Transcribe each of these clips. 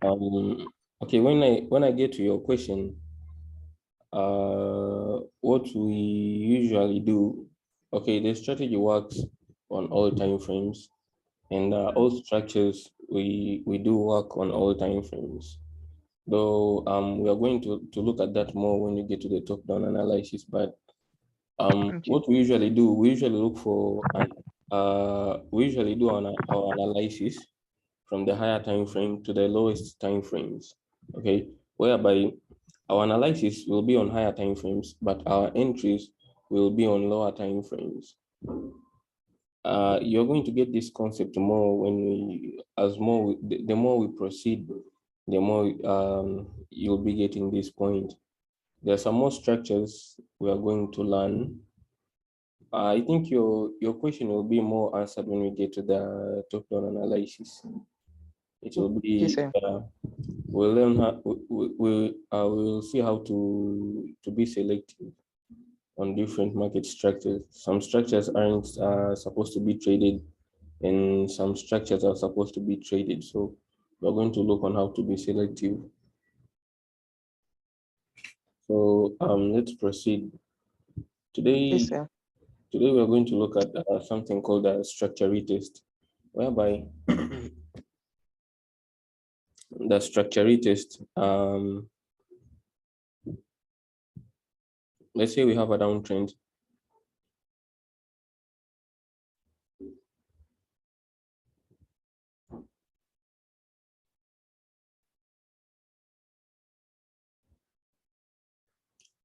Okay, when I get to your question, what we usually do, okay, the strategy works on all time frames, and all structures we do work on all time frames. Though we are going to look at that more when we get to the top-down analysis. But Okay. what we usually do, we usually look for an we usually do our analysis from the higher time frame to the lowest time frames. Okay, whereby our analysis will be on higher time frames, but our entries will be on lower time frames. You're going to get this concept more when the more we proceed, the more you'll be getting this point. There are some more structures we are going to learn. I think your question will be more answered when we get to the top-down analysis. It will Yes, be sir. we'll learn how we'll see how to be selective on different market structures. Some structures aren't supposed to be traded, and some structures are supposed to be traded. So we're going to look on how to be selective. So let's proceed. Yes, Today, sir. today we're going to look at something called a structure retest, whereby the structure retest, let's say we have a downtrend.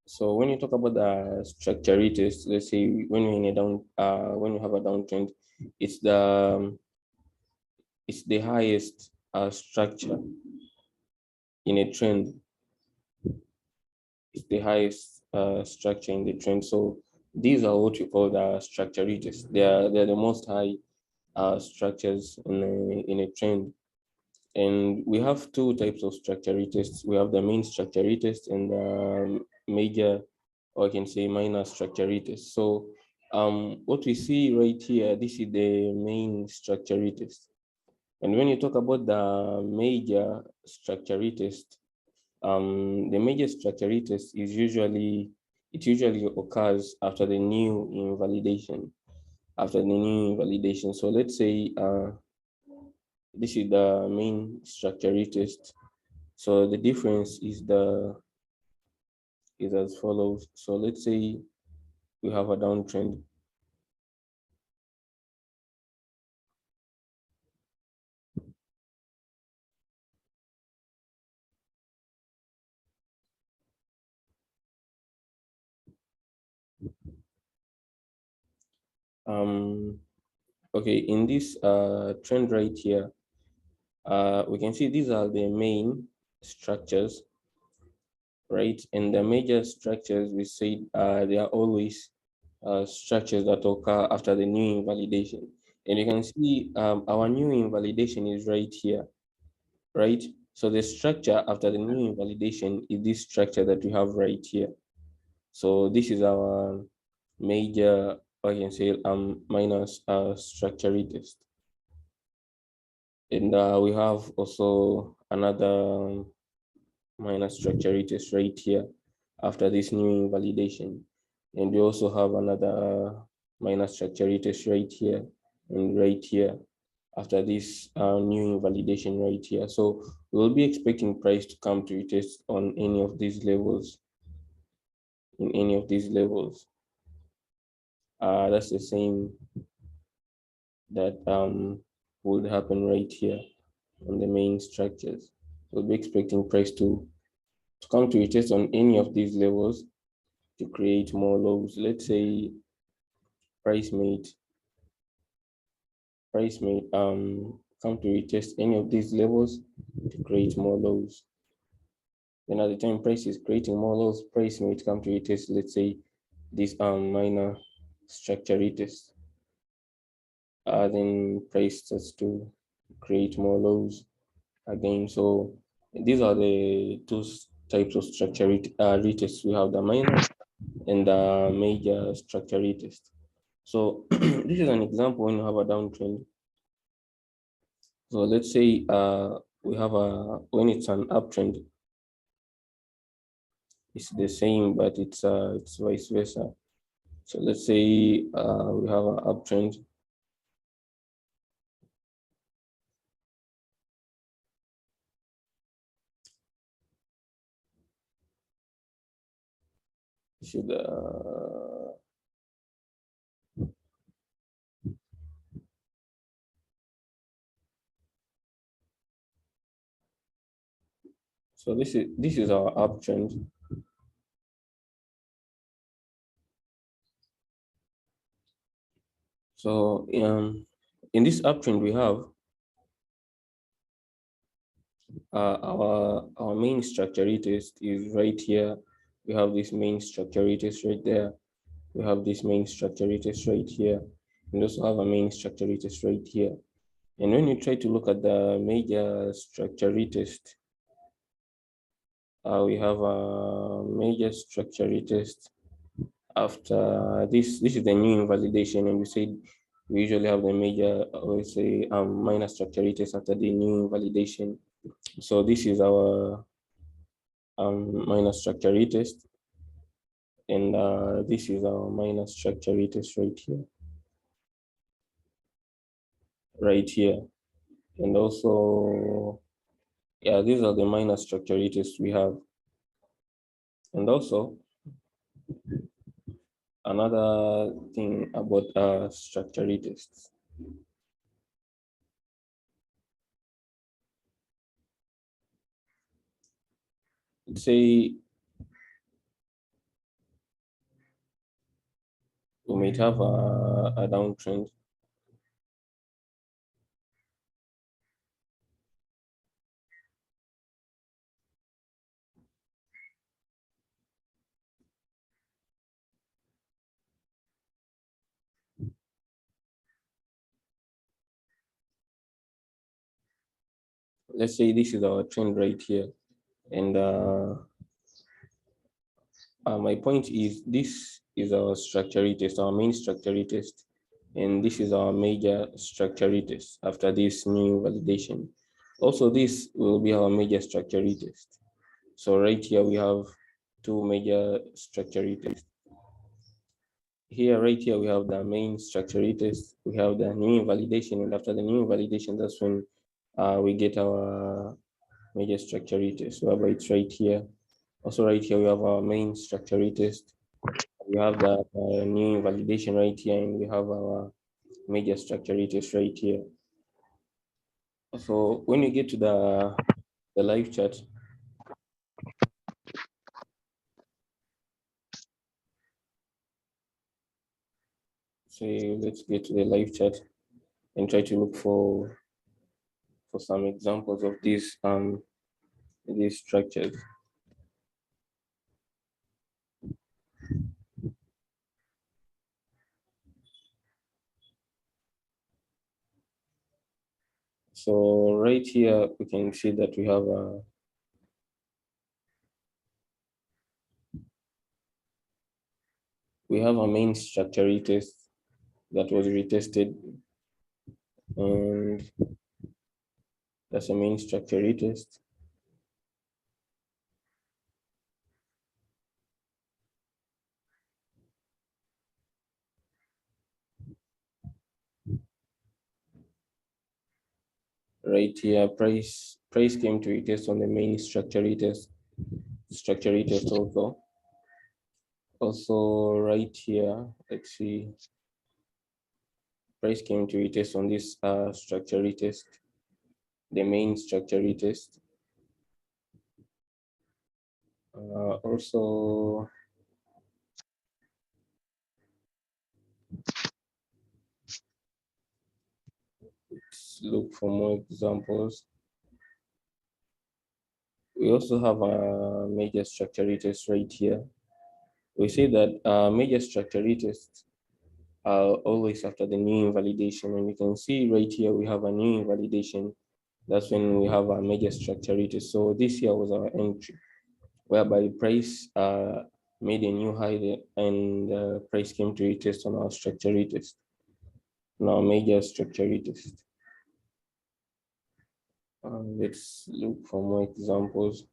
So when you talk about the structure retest, let's say when we're in a when you have a downtrend, it's the highest structure in a trend. It's the highest structure in the trend. So these are what you call the structure retest. They're the most high structures in a trend. And we have two types of structure retests. We have the main structure retest and the major, or I can say minor structure retest. So what we see right here, this is the main structure retest. And when you talk about the major structure retest, the major structure retest it usually occurs after the new invalidation. After the new invalidation. So let's say this is the main structure retest. So the difference is as follows. So let's say we have a downtrend. Um, okay, in this trend right here, we can see these are the main structures, right? And the major structures we said they are always structures that occur after the new invalidation. And you can see our new invalidation is right here, right? So the structure after the new invalidation is this structure that we have right here. So this is our major, I can say, minus structure retest. And we have also another minus structure retest right here after this new invalidation. And we also have another minus structure retest right here and right here after this new invalidation right here. So we'll be expecting price to come to retest on any of these levels, in any of these levels. That's the same that would happen right here on the main structures. We'll be expecting price to come to retest on any of these levels to create more lows. Let's say price made come to retest any of these levels to create more lows. Then at the time price is creating more lows, price may come to retest, let's say this minor structure retest. Then price starts to create more lows again. So these are the two types of structure retests. We have the minor and the major structure retest. So this is an example when you have a downtrend. So let's say we have when it's an uptrend, it's the same, but it's vice versa. So let's say we have an uptrend. Should so this is our uptrend. So in this uptrend we have our main structure retest is right here. We have this main structure retest right there. We have this main structure retest right here. We also have a main structure retest right here. And when you try to look at the major structure retest, we have a major structure retest after this. This is the new invalidation, and we said we usually have the major, or say minor structure retest after the new invalidation. So this is our minor structure retest, and this is our minor structure retest right here, and also yeah, these are the minor structure retests we have. And also another thing about structure retests. Let's say we might have a downtrend. Let's say this is our trend right here. And my point is this is our structure retest, our main structure retest. And this is our major structure retest after this new validation. Also, this will be our major structure retest. So right here, we have two major structure retests. Here, right here, we have the main structure retest. We have the new invalidation. And after the new invalidation, that's when we get our major structure retest, whereby it's right here. Also right here, we have our main structure retest. We have the new invalidation right here, and we have our major structure retest right here. So when you get to the live chart, so let's get to the live chart and try to look for some examples of these structures. So right here, we can see that we have a main structure retest that was retested, and that's a main structure retest. Right here, price came to retest on the main structure retest also. Also right here, let's see, price came to retest on this structure retest, the main structure retest. Also, let's look for more examples. We also have a major structure retest right here. We say that major structure retests are always after the new invalidation, and you can see right here we have a new invalidation. That's when we have a major structure retest. So this here was our entry, whereby price made a new high and price came to retest on our structure retest, on our major structure retest. Let's look for more examples.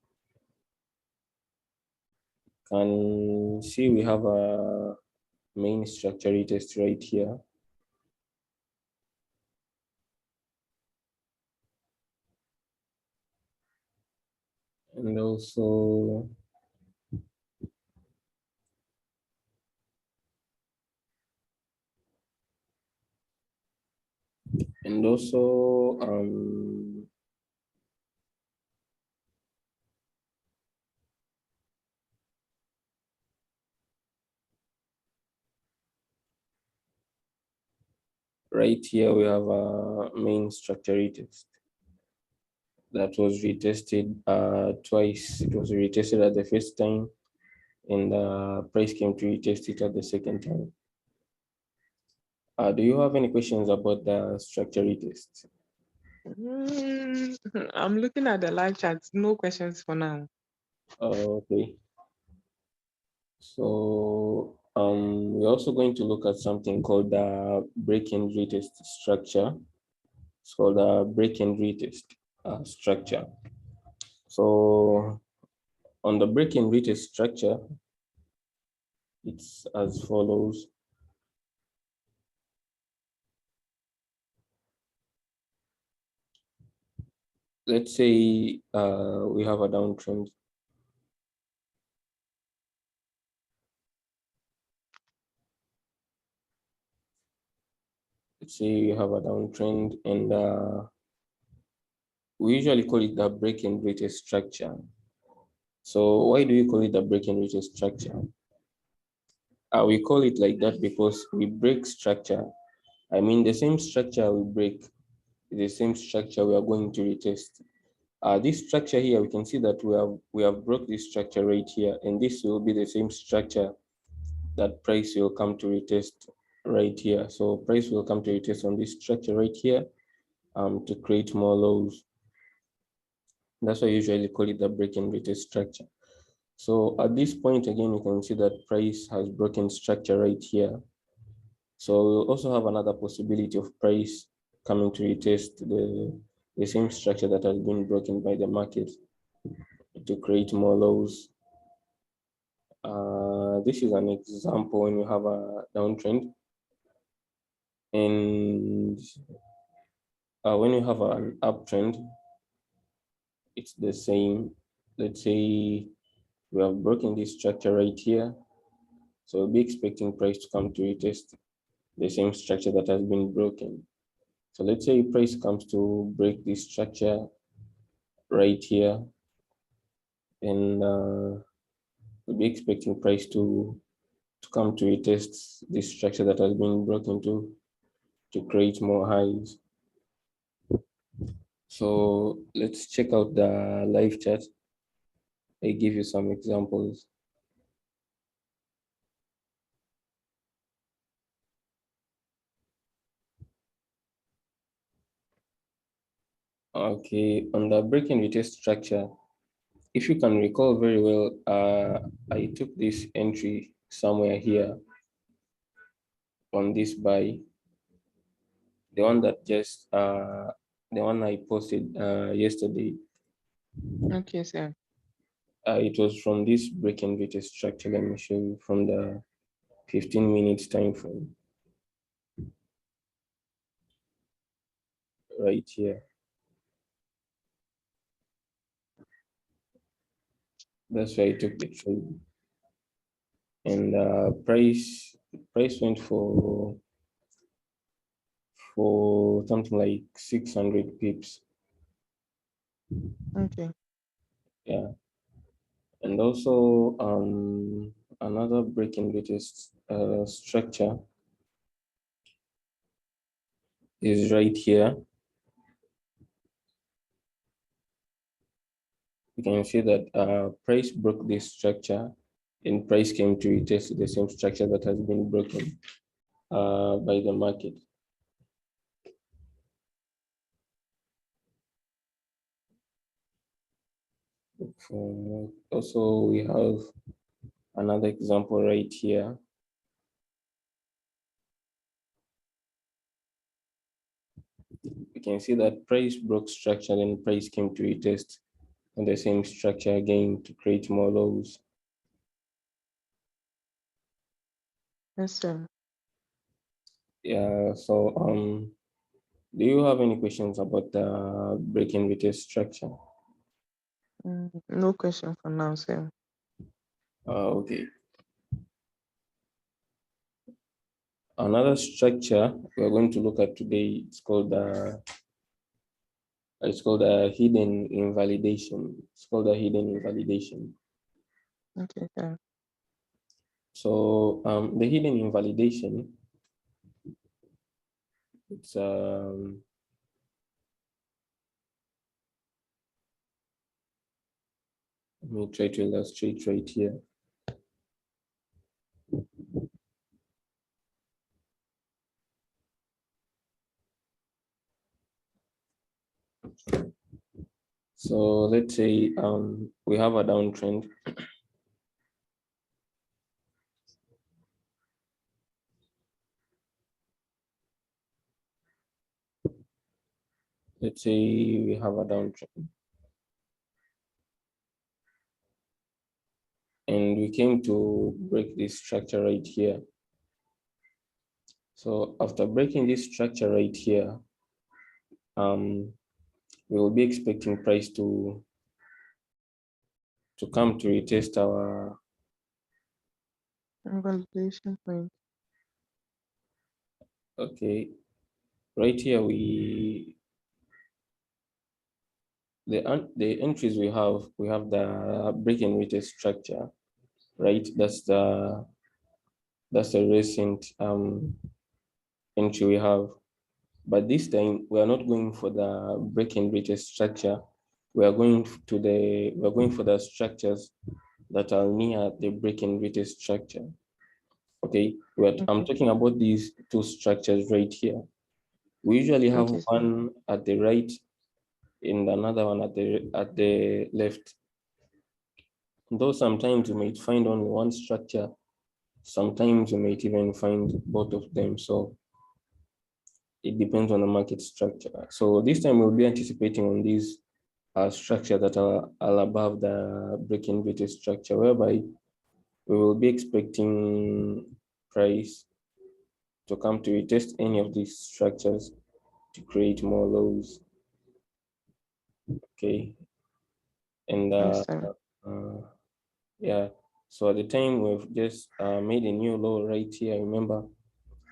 Can see we have a main structure retest right here. And also right here we have a main structure retest that was retested twice. It was retested at the first time, and price came to retest it at the second time. Do you have any questions about the structure retest? I'm looking at the live chat. No questions for now. Okay. So we're also going to look at something called the break and retest structure. It's called the break and retest structure. So on the break and retest structure, it's as follows. Let's say we have a downtrend. Let's say you have a downtrend, and we usually call it the break and retest structure. So why do you call it the break and retest structure? We call it like that because we break structure. I mean, the same structure we break is the same structure we are going to retest. This structure here, we can see that we have broke this structure right here, and this will be the same structure that price will come to retest right here. So price will come to retest on this structure right here to create more lows. That's why I usually call it the break and retest structure. So at this point, again, you can see that price has broken structure right here. So we'll also have another possibility of price coming to retest the same structure that has been broken by the market to create more lows. This is an example when you have a downtrend. And when you have an uptrend, it's the same. Let's say we have broken this structure right here. So we'll be expecting price to come to retest the same structure that has been broken. So let's say price comes to break this structure right here, and we'll be expecting price to come to retest this structure that has been broken to create more highs. So let's check out the live chat. I give you some examples. Okay, on the break and retest structure, if you can recall very well, I took this entry somewhere here on this buy, the one that just the one I posted yesterday. Okay, sir. It was from this break and retest structure. Let me show you from the 15 minutes time frame right here. That's why I took the trade, and price went for something like 600 pips. Okay. Yeah, and also another break and retest structure is right here. You can see that price broke this structure, and price came to retest the same structure that has been broken by the market. Also, we have another example right here. we can see that price broke structure, then price came to retest on the same structure again to create more lows. Yes, sir. Yeah, so do you have any questions about the break-in retest structure? No question for now, sir. Okay. Another structure we're going to look at today, it's called a hidden invalidation. It's called a hidden invalidation. Okay, sir. So the hidden invalidation, it's let me try to illustrate right here. So let's say we have a downtrend. Let's say we have a downtrend. And we came to break this structure right here. So after breaking this structure right here, we will be expecting price to come to retest our Validation point. okay. Right here the entries we have the break and retest structure, right? That's the recent entry we have. But this time we are not going for the break and retest structure. We are going for the structures that are near the break and retest structure. Okay, I'm talking about these two structures right here. We usually have Okay, sir. one at the right and another one at the left. Though sometimes you might find only one structure, sometimes you might even find both of them. So it depends on the market structure. So this time we'll be anticipating on these structure that are above the break-in weighted structure, whereby we will be expecting price to come to retest any of these structures to create more lows. Okay, and Yes, sir. yeah. So at the time we've just made a new low right here. Remember,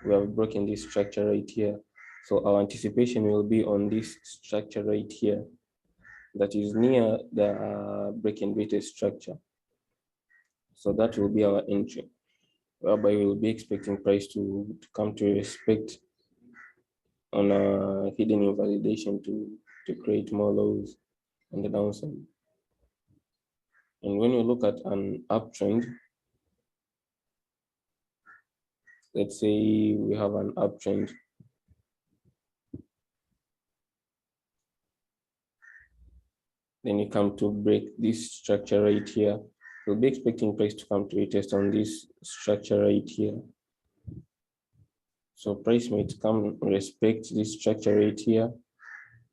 we have broken this structure right here. So our anticipation will be on this structure right here that is near the break-in weighted structure. So that will be our entry, whereby we will be expecting price to come to respect on a hidden invalidation to create more lows on the downside. And when you look at an uptrend, let's say we have an uptrend. Then you come to break this structure right here. We'll be expecting price to come to retest on this structure right here. So price might come respect this structure right here.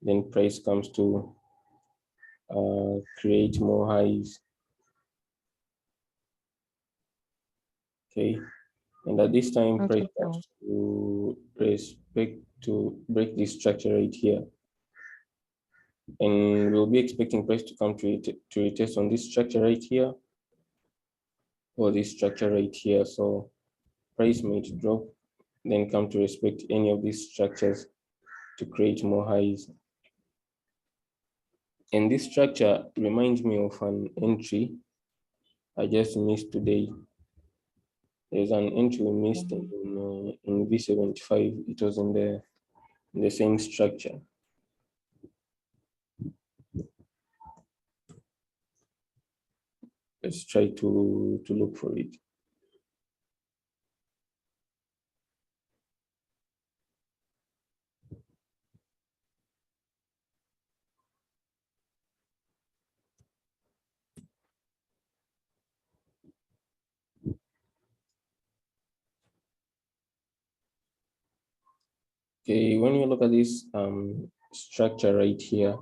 Then price comes to create more highs. Okay. And at this time, price Okay, sir. comes to respect to break this structure right here. And we'll be expecting price to come to retest on this structure right here or this structure right here. So price might drop, then come to respect any of these structures to create more highs. And this structure reminds me of an entry I just missed today. There's an entry we missed in V75. It was in the same structure. Let's try to look for it. Okay, when you look at this structure right here,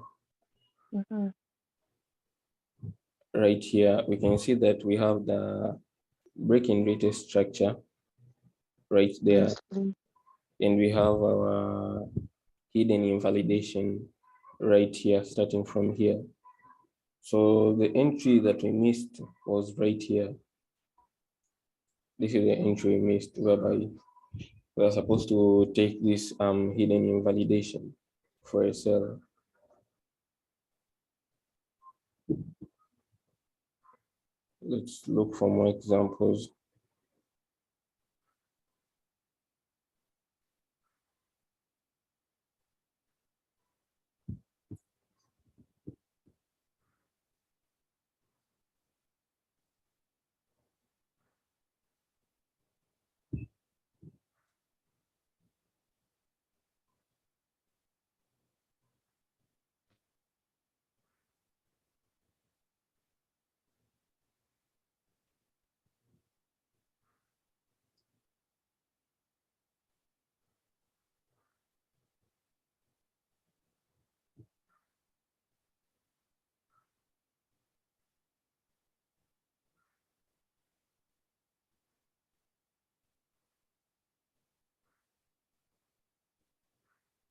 we can see that we have the breaking rate structure right there, Yes, please. and we have our hidden invalidation right here, starting from here. So the entry that we missed was right here. This is the entry we missed, whereby we are supposed to take this hidden invalidation for a cell. Let's look for more examples.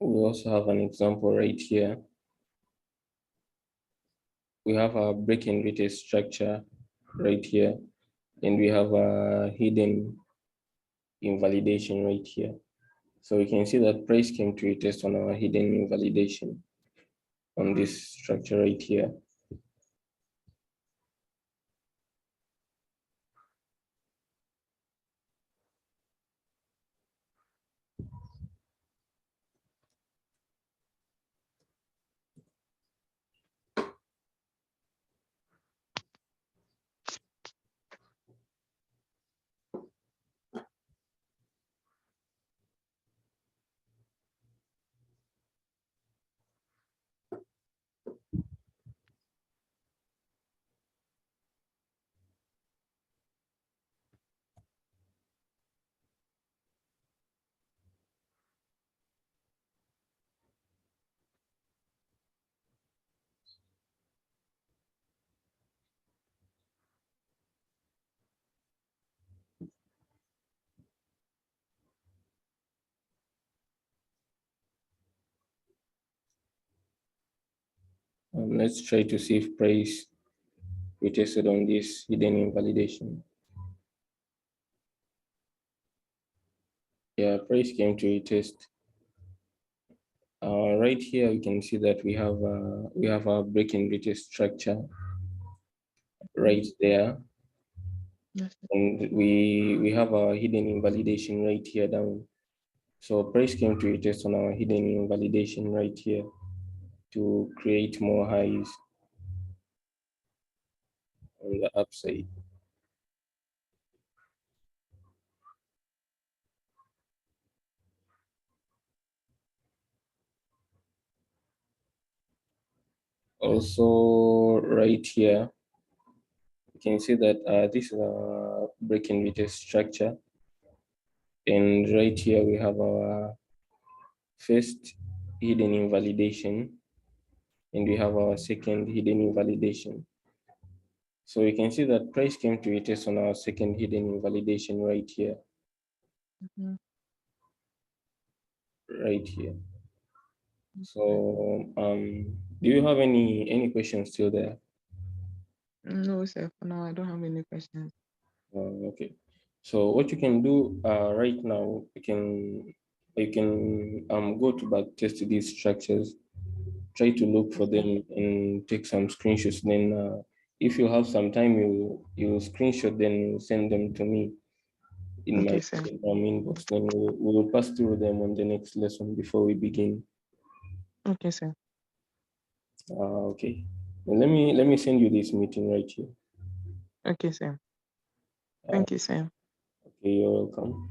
We also have an example right here. We have a breaking rate structure right here, and we have a hidden invalidation right here. So we can see that price came to a test on our hidden invalidation on this structure right here. Let's try to see if price we tested on this hidden invalidation. Yeah, price came to a test. Right here, you can see that we have a breaking rate structure right there, Yes. and we have a hidden invalidation right here down. So price came to a test on our hidden invalidation right here to create more highs on the upside. Also, right here, you can see that this is a breaking rate structure, and right here we have our first hidden invalidation, and we have our second hidden invalidation. So you can see that price came to a test on our second hidden invalidation right here, right here. So do you have any questions still there? No, sir. For now, I don't have any questions. Okay. So what you can do right now, you can go to back test these structures, try to look for Okay. them and take some screenshots. Then if you have some time, you screenshot then you send them to me in my Okay, sir. inbox. Then we will pass through them on the next lesson before we begin. Okay, sir. Okay. Let me send you this meeting right here. Okay, sir. Uh, Thank you, sir. okay, you're welcome.